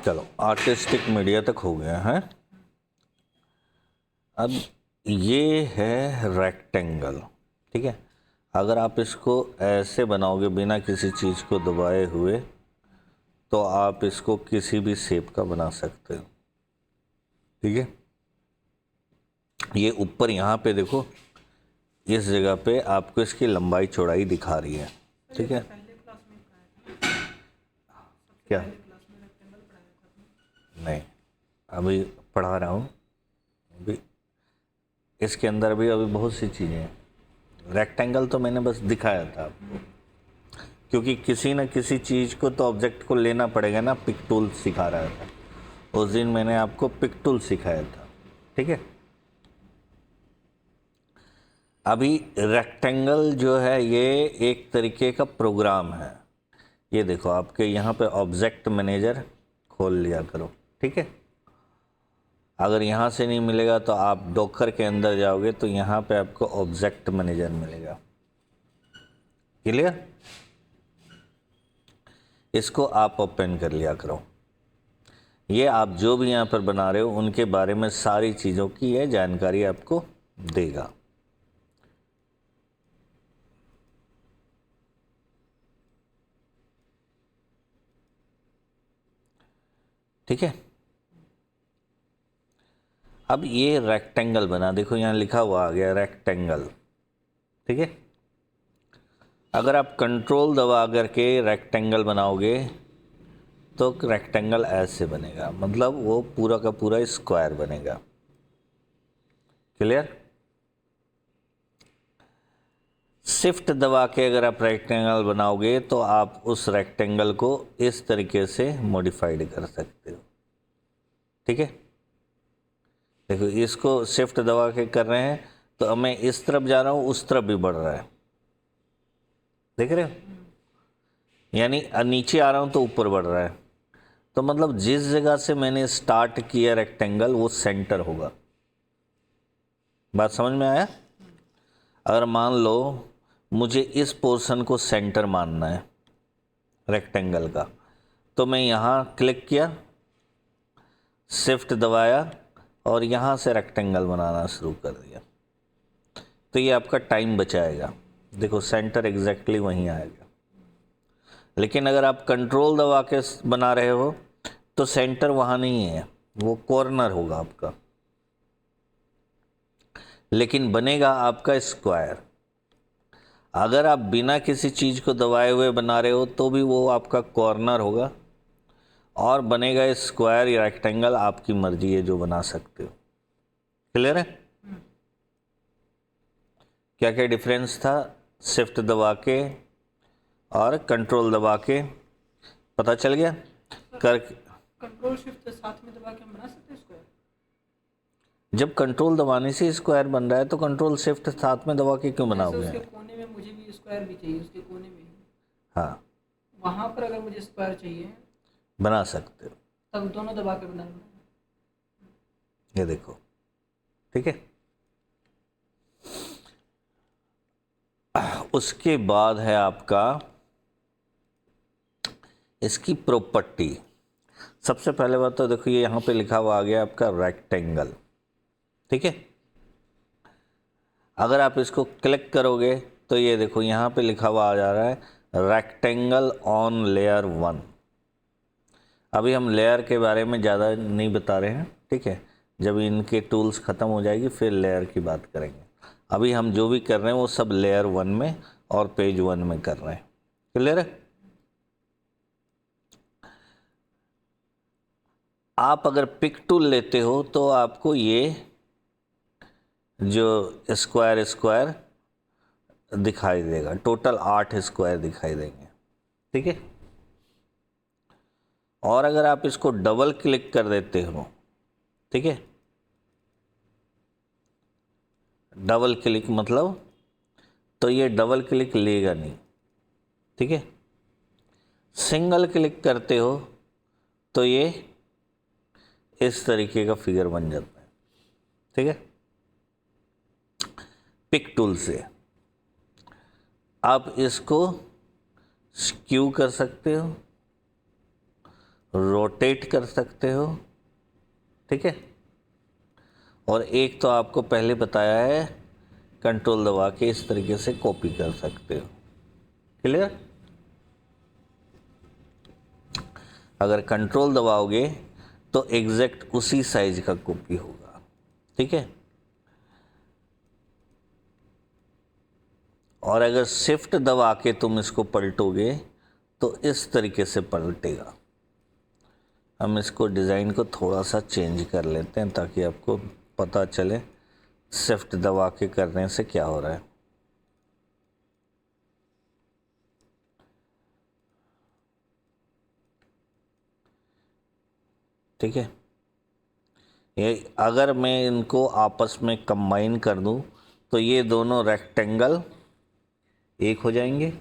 चलो artistic media तक हो गया है। अब ये है रेक्टेंगल, ठीक है। अगर आप इसको ऐसे बनाओगे बिना किसी चीज़ को दबाए हुए तो आप इसको किसी भी शेप का बना सकते हो, ठीक है। ये ऊपर यहाँ पे देखो, इस जगह पे आपको इसकी लंबाई चौड़ाई दिखा रही है, ठीक है। क्या नहीं, अभी पढ़ा रहा हूँ। अभी इसके अंदर भी अभी बहुत सी चीज़ें हैं। रेक्टेंगल तो मैंने बस दिखाया था आपको, क्योंकि किसी न किसी चीज़ को तो ऑब्जेक्ट को लेना पड़ेगा ना। पिक टूल सिखा रहा था उस दिन, मैंने आपको पिक टूल सिखाया था, ठीक है। अभी रेक्टेंगल जो है ये एक तरीके का प्रोग्राम है। ये देखो आपके यहाँ पे ऑब्जेक्ट मैनेजर खोल लिया करो, ठीक है। अगर यहाँ से नहीं मिलेगा तो आप डॉकर के अंदर जाओगे तो यहाँ पे आपको ऑब्जेक्ट मैनेजर मिलेगा, क्लियर। इसको आप ओपन कर लिया करो। ये आप जो भी यहाँ पर बना रहे हो उनके बारे में सारी चीज़ों की यह जानकारी आपको देगा। ठीक है। अब ये रेक्टेंगल बना, देखो यहाँ लिखा हुआ आ गया रेक्टेंगल, ठीक है। अगर आप कंट्रोल दबा करके रेक्टेंगल बनाओगे तो रेक्टेंगल ऐसे बनेगा, मतलब वो पूरा का पूरा स्क्वायर बनेगा, क्लियर। शिफ्ट दबा के अगर आप रेक्टेंगल बनाओगे तो आप उस रेक्टेंगल को इस तरीके से मॉडिफाइड कर सकते हो, ठीक है। देखो इसको शिफ्ट दबा के कर रहे हैं तो अब मैं इस तरफ जा रहा हूँ, उस तरफ भी बढ़ रहा है, देख रहे हो। यानी नीचे आ रहा हूँ तो ऊपर बढ़ रहा है। तो मतलब जिस जगह से मैंने स्टार्ट किया रेक्टेंगल वो सेंटर होगा। बात समझ में आया। अगर मान लो मुझे इस पोर्शन को सेंटर मानना है रेक्टेंगल का, तो मैं यहाँ क्लिक किया, शिफ्ट दबाया और यहाँ से रेक्टेंगल बनाना शुरू कर दिया, तो ये आपका टाइम बचाएगा। देखो सेंटर एग्जैक्टली वहीं आएगा। लेकिन अगर आप कंट्रोल दबा के बना रहे हो तो सेंटर वहाँ नहीं है, वो कॉर्नर होगा आपका, लेकिन बनेगा आपका स्क्वायर। अगर आप बिना किसी चीज़ को दबाए हुए बना रहे हो तो भी वो आपका कॉर्नर होगा और बनेगा स्क्वायर या रेक्टेंगल, आपकी मर्जी है जो बना सकते हो, क्लियर है। क्या क्या डिफरेंस था शिफ्ट दबा के और कंट्रोल दबा के, पता चल गया। कर कंट्रोल शिफ्ट साथ में दबा के हम बना सकते हैं स्क्वायर। जब कंट्रोल दबाने से स्क्वायर बन रहा है तो कंट्रोल शिफ्ट साथ में दबा के क्यों बनाओगे। उसके कोने में मुझे भी स्क्वायर भी चाहिए, उसके कोने में हाँ, वहाँ पर अगर मुझे स्क्वायर चाहिए बना सकते हो, तब दोनों दबा के बना लूँ। ये देखो, ठीक है। उसके बाद है आपका इसकी प्रॉपर्टी। सबसे पहले बात तो देखो ये यहाँ पे लिखा हुआ आ गया आपका रेक्टेंगल, ठीक है। अगर आप इसको क्लिक करोगे तो ये देखो यहाँ पे लिखा हुआ आ जा रहा है रेक्टेंगल ऑन लेयर 1। अभी हम लेयर के बारे में ज़्यादा नहीं बता रहे हैं, ठीक है। जब इनके टूल्स ख़त्म हो जाएगी फिर लेयर की बात करेंगे। अभी हम जो भी कर रहे हैं वो सब लेयर 1 में और पेज 1 में कर रहे हैं, क्लियर है। आप अगर पिक टूल लेते हो तो आपको ये जो स्क्वायर दिखाई देगा, टोटल 8 स्क्वायर दिखाई देंगे, ठीक है। और अगर आप इसको डबल क्लिक कर देते हो, ठीक है, डबल क्लिक मतलब तो ये डबल क्लिक लेगा नहीं, ठीक है। सिंगल क्लिक करते हो तो ये इस तरीके का फिगर बन जाता है, ठीक है। पिक टूल से आप इसको स्क्यू कर सकते हो, रोटेट कर सकते हो, ठीक है। और एक तो आपको पहले बताया है, कंट्रोल दबा के इस तरीके से कॉपी कर सकते हो। क्लियर? अगर कंट्रोल दबाओगे तो एग्जैक्ट उसी साइज का कॉपी होगा, ठीक है। और अगर शिफ्ट दबा के तुम इसको पलटोगे तो इस तरीके से पलटेगा। हम इसको डिज़ाइन को थोड़ा सा चेंज कर लेते हैं ताकि आपको पता चले शिफ्ट दबा के करने से क्या हो रहा है। ठीक है, ये अगर मैं इनको आपस में कंबाइन कर दूं तो ये दोनों रेक्टेंगल एक हो जाएंगे,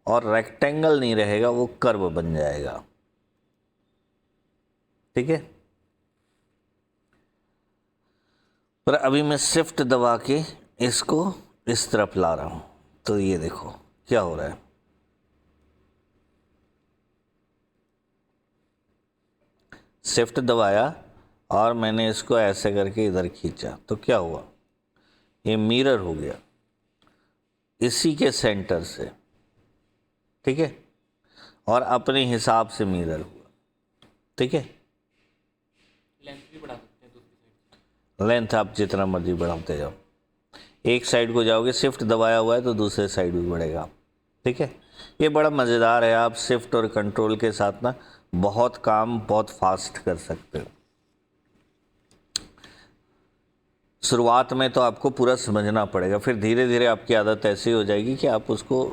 और रेक्टेंगल नहीं रहेगा, वो कर्व बन जाएगा। ठीक है, पर अभी मैं शिफ्ट दबा के इसको इस तरफ ला रहा हूं, तो ये देखो क्या हो रहा है। शिफ्ट दबाया और मैंने इसको ऐसे करके इधर खींचा तो क्या हुआ, ये मिरर हो गया इसी के सेंटर से, ठीक है, और अपने हिसाब से मिरर हुआ। ठीक है, लेंथ भी बढ़ा सकते हैं दूसरी साइड। लेंथ आप जितना मर्जी बढ़ाते जाओ, एक साइड को जाओगे, शिफ्ट दबाया हुआ है तो दूसरे साइड भी बढ़ेगा। ठीक है, ये बड़ा मज़ेदार है। आप शिफ्ट और कंट्रोल के साथ ना बहुत काम बहुत फास्ट कर सकते हो। शुरुआत में तो आपको पूरा समझना पड़ेगा, फिर धीरे धीरे आपकी आदत ऐसी हो जाएगी कि आप उसको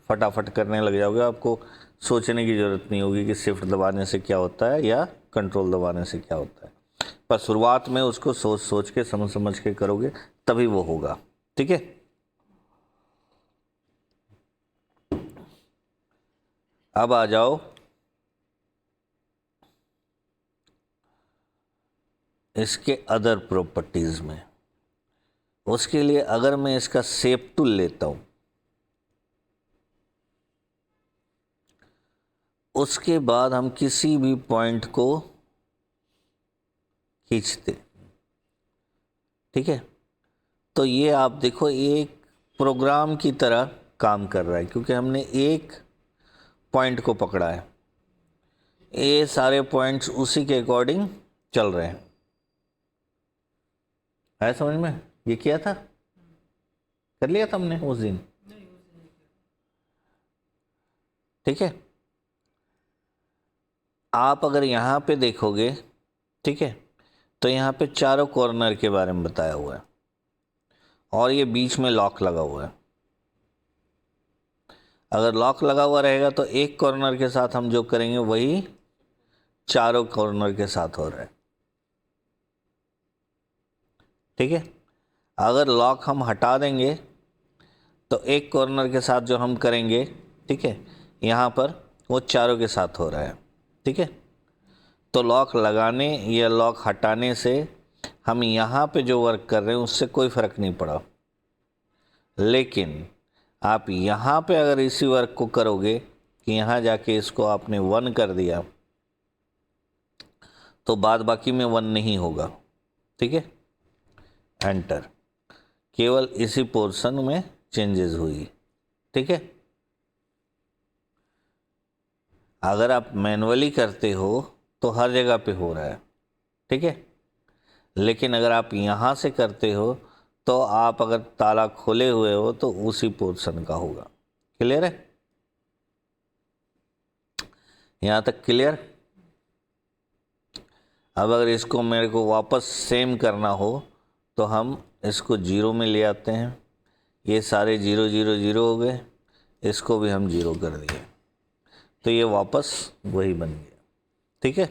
फटाफट करने लग जाओगे। आपको सोचने की ज़रूरत नहीं होगी कि शिफ्ट दबाने से क्या होता है या कंट्रोल दबाने से क्या होता है। पर शुरुआत में उसको सोच सोच के समझ समझ के करोगे तभी वो होगा। ठीक है, अब आ जाओ इसके अदर प्रॉपर्टीज़ में। उसके लिए अगर मैं इसका शेप टूल लेता हूं, उसके बाद हम किसी भी पॉइंट को खींचते, ठीक है, तो ये आप देखो एक प्रोग्राम की तरह काम कर रहा है, क्योंकि हमने एक पॉइंट को पकड़ा है। ये सारे पॉइंट्स उसी के अकॉर्डिंग चल रहे हैं। आया समझ में? ये किया था, कर लिया था हमने उस दिन। ठीक है, आप अगर यहाँ पे देखोगे, ठीक है, तो यहाँ पे चारों कॉर्नर के बारे में बताया हुआ है, और ये बीच में लॉक लगा हुआ है। अगर लॉक लगा हुआ रहेगा तो एक कॉर्नर के साथ हम जो करेंगे वही चारों कॉर्नर के साथ हो रहा है। ठीक है, अगर लॉक हम हटा देंगे तो एक कॉर्नर के साथ जो हम करेंगे, ठीक है, यहाँ पर वो चारों के साथ हो रहा है। ठीक है, तो लॉक लगाने या लॉक हटाने से हम यहाँ पे जो वर्क कर रहे हैं उससे कोई फ़र्क नहीं पड़ा। लेकिन आप यहाँ पे अगर इसी वर्क को करोगे कि यहाँ जाके इसको आपने 1 कर दिया तो बाद बाकी में 1 नहीं होगा। ठीक है, एंटर, केवल इसी पोर्शन में चेंजेस हुई। ठीक है, अगर आप मैनुअली करते हो तो हर जगह पे हो रहा है। ठीक है, लेकिन अगर आप यहाँ से करते हो तो आप अगर ताला खोले हुए हो तो उसी पोर्शन का होगा। क्लियर है? यहाँ तक क्लियर? अब अगर इसको मेरे को वापस सेम करना हो तो हम इसको 0 में ले आते हैं। ये सारे 0 0 0 हो गए, इसको भी हम 0 कर दिए तो ये वापस वही बन गया। ठीक है,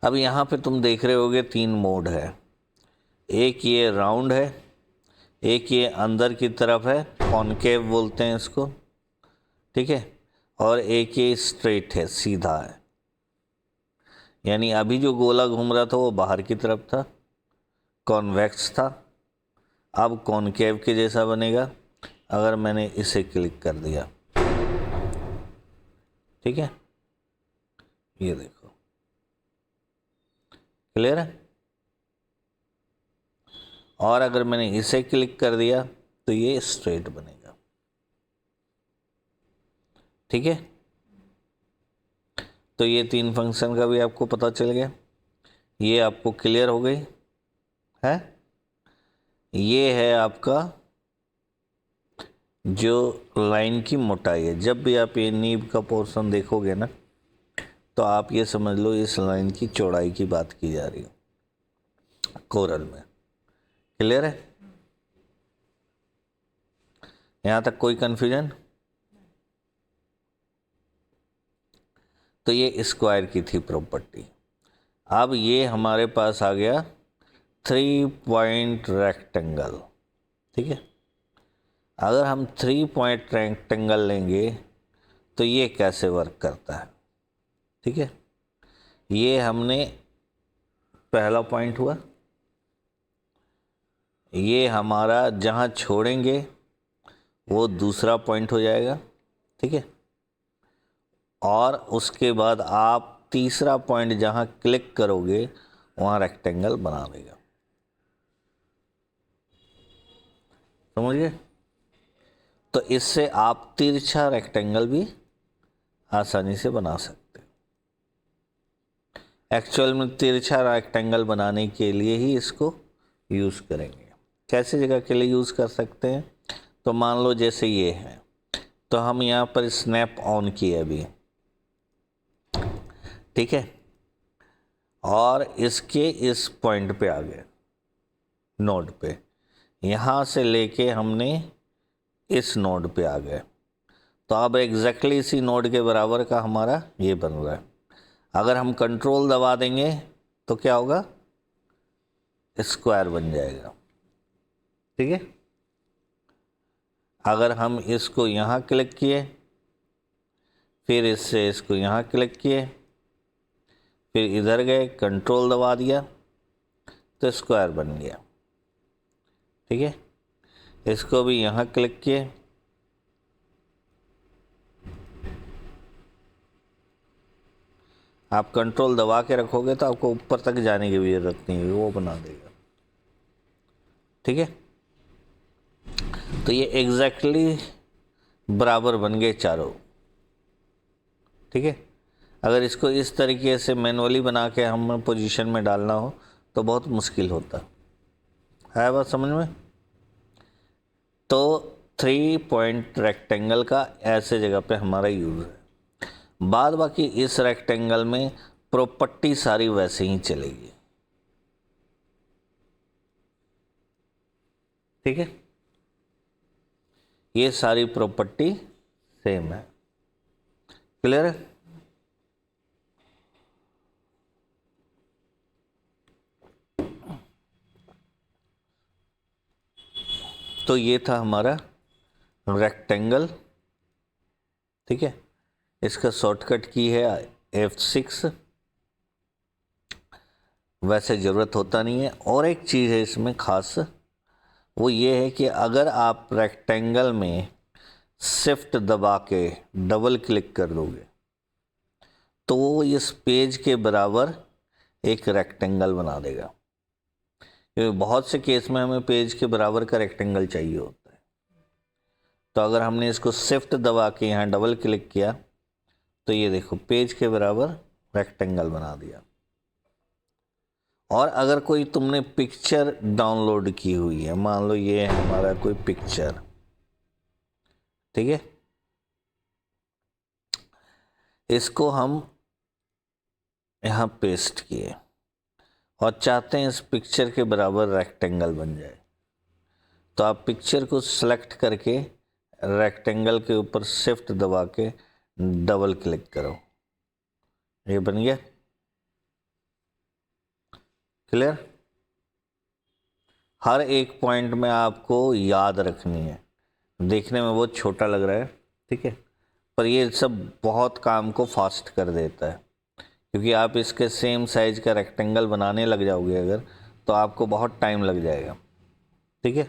अब यहाँ पे तुम देख रहे होगे 3 मोड है। एक ये राउंड है, एक ये अंदर की तरफ है, कॉनकेव बोलते हैं इसको। ठीक है, और एक ये स्ट्रेट है, सीधा है। यानी अभी जो गोला घूम रहा था वो बाहर की तरफ था, कॉन्वेक्स था। अब कॉनकेव के जैसा बनेगा अगर मैंने इसे क्लिक कर दिया। ठीक है, ये देखो, क्लियर है। और अगर मैंने इसे क्लिक कर दिया तो ये स्ट्रेट बनेगा, ठीक है। तो ये 3 फंक्शन का भी आपको पता चल गया, ये आपको क्लियर हो गई है। ये है आपका जो लाइन की मोटाई है। जब भी आप ये नीब का पोर्शन देखोगे ना, तो आप ये समझ लो इस लाइन की चौड़ाई की बात की जा रही है कोरल में। क्लियर है, यहाँ तक कोई कंफ्यूजन? तो ये स्क्वायर की थी प्रॉपर्टी। अब ये हमारे पास आ गया 3 पॉइंट रेक्टेंगल, ठीक है। अगर हम 3 पॉइंट रेक्टेंगल लेंगे तो ये कैसे वर्क करता है, ठीक है। ये हमने पहला पॉइंट हुआ, ये हमारा जहाँ छोड़ेंगे वो दूसरा पॉइंट हो जाएगा, ठीक है। और उसके बाद आप तीसरा पॉइंट जहाँ क्लिक करोगे वहाँ रेक्टेंगल बना देगा, समझ गए। तो इससे आप तिरछा रेक्टेंगल भी आसानी से बना सकते हो। एक्चुअल में तिरछा रेक्टेंगल बनाने के लिए ही इसको यूज़ करेंगे। कैसे जगह के लिए यूज़ कर सकते हैं? तो मान लो जैसे ये है, तो हम यहाँ पर स्नैप ऑन किए अभी, ठीक है। और इसके इस पॉइंट पे आ गए, नोड पे, यहाँ से लेके हमने इस नोड पे आ गए। तो अब एग्जैक्टली इसी नोड के बराबर का हमारा ये बन रहा है। अगर हम कंट्रोल दबा देंगे तो क्या होगा? स्क्वायर बन जाएगा, ठीक है। अगर हम इसको यहाँ क्लिक किए, फिर इससे इसको यहाँ क्लिक किए, फिर इधर गए, कंट्रोल दबा दिया तो स्क्वायर बन गया, ठीक है। इसको भी यहाँ क्लिक किए, आप कंट्रोल दबा के रखोगे तो आपको ऊपर तक जाने की भी जरूरत नहीं है, वो बना देगा, ठीक है। तो ये एग्जैक्टली बराबर बन गए चारों, ठीक है। अगर इसको इस तरीके से मैनुअली बना के हम पोजीशन में डालना हो तो बहुत मुश्किल होता है बात समझ में। तो 3 पॉइंट रेक्टेंगल का ऐसे जगह पे हमारा यूज़ है। बाद बाकी इस रेक्टेंगल में प्रॉपर्टी सारी वैसे ही चलेगी, ठीक है। ये सारी प्रॉपर्टी सेम है, क्लियर है। तो ये था हमारा रेक्टेंगल, ठीक है। इसका शॉर्टकट की है F6, वैसे ज़रूरत होता नहीं है। और एक चीज़ है इसमें ख़ास, वो ये है कि अगर आप रेक्टेंगल में शिफ्ट दबा के डबल क्लिक कर दोगे तो वो इस पेज के बराबर एक रेक्टेंगल बना देगा। क्योंकि बहुत से केस में हमें पेज के बराबर का रेक्टेंगल चाहिए होता है। तो अगर हमने इसको शिफ्ट दबा के यहाँ डबल क्लिक किया तो ये देखो पेज के बराबर रेक्टेंगल बना दिया। और अगर कोई तुमने पिक्चर डाउनलोड की हुई है, मान लो ये है हमारा कोई पिक्चर, ठीक है, इसको हम यहाँ पेस्ट किए और चाहते हैं इस पिक्चर के बराबर रेक्टेंगल बन जाए, तो आप पिक्चर को सेलेक्ट करके रेक्टेंगल के ऊपर शिफ्ट दबा के डबल क्लिक करो, ये बन गया, क्लियर। हर एक पॉइंट में आपको याद रखनी है। देखने में बहुत छोटा लग रहा है, ठीक है, पर ये सब बहुत काम को फास्ट कर देता है। क्योंकि आप इसके सेम साइज का रेक्टेंगल बनाने लग जाओगे अगर, तो आपको बहुत टाइम लग जाएगा, ठीक है।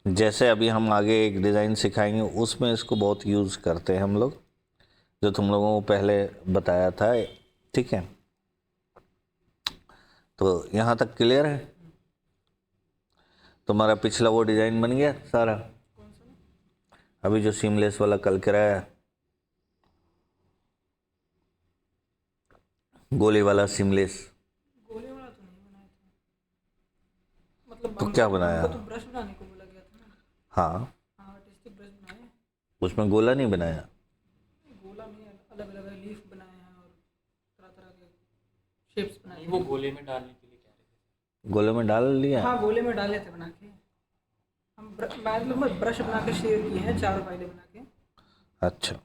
जैसे अभी हम आगे एक डिज़ाइन सिखाएंगे उसमें इसको बहुत यूज़ करते हैं हम लोग, जो तुम लोगों को पहले बताया था ठीक है, तो यहाँ तक क्लियर है। तुम्हारा पिछला वो डिजाइन बन गया सारा, कौन सा? अभी जो सीमलेस वाला कल कराया, गोले वाला सीमलेस, गोले वाला तो नहीं बनाया था, मतलब तो क्या बनाया? हमको तो ब्रश बनाने को बोला गया था ना। हाँ, हाँ, आर्टिस्टिक ब्रश बनाए। उसमें गोला नहीं बनाया। गोला नहीं, अलग अलग लीफ बनाए हैं और तरह तरह के शेप्स बनाए नहीं, हैं। वो गोले में डालने के लिए कह रहे थे। गोले में डाल लिया। हाँ, गोले में डाले थे बना के। हम मतलब ब्रश बना के शेयर किए हैं, 4 फाइलें बना के। अच्छा,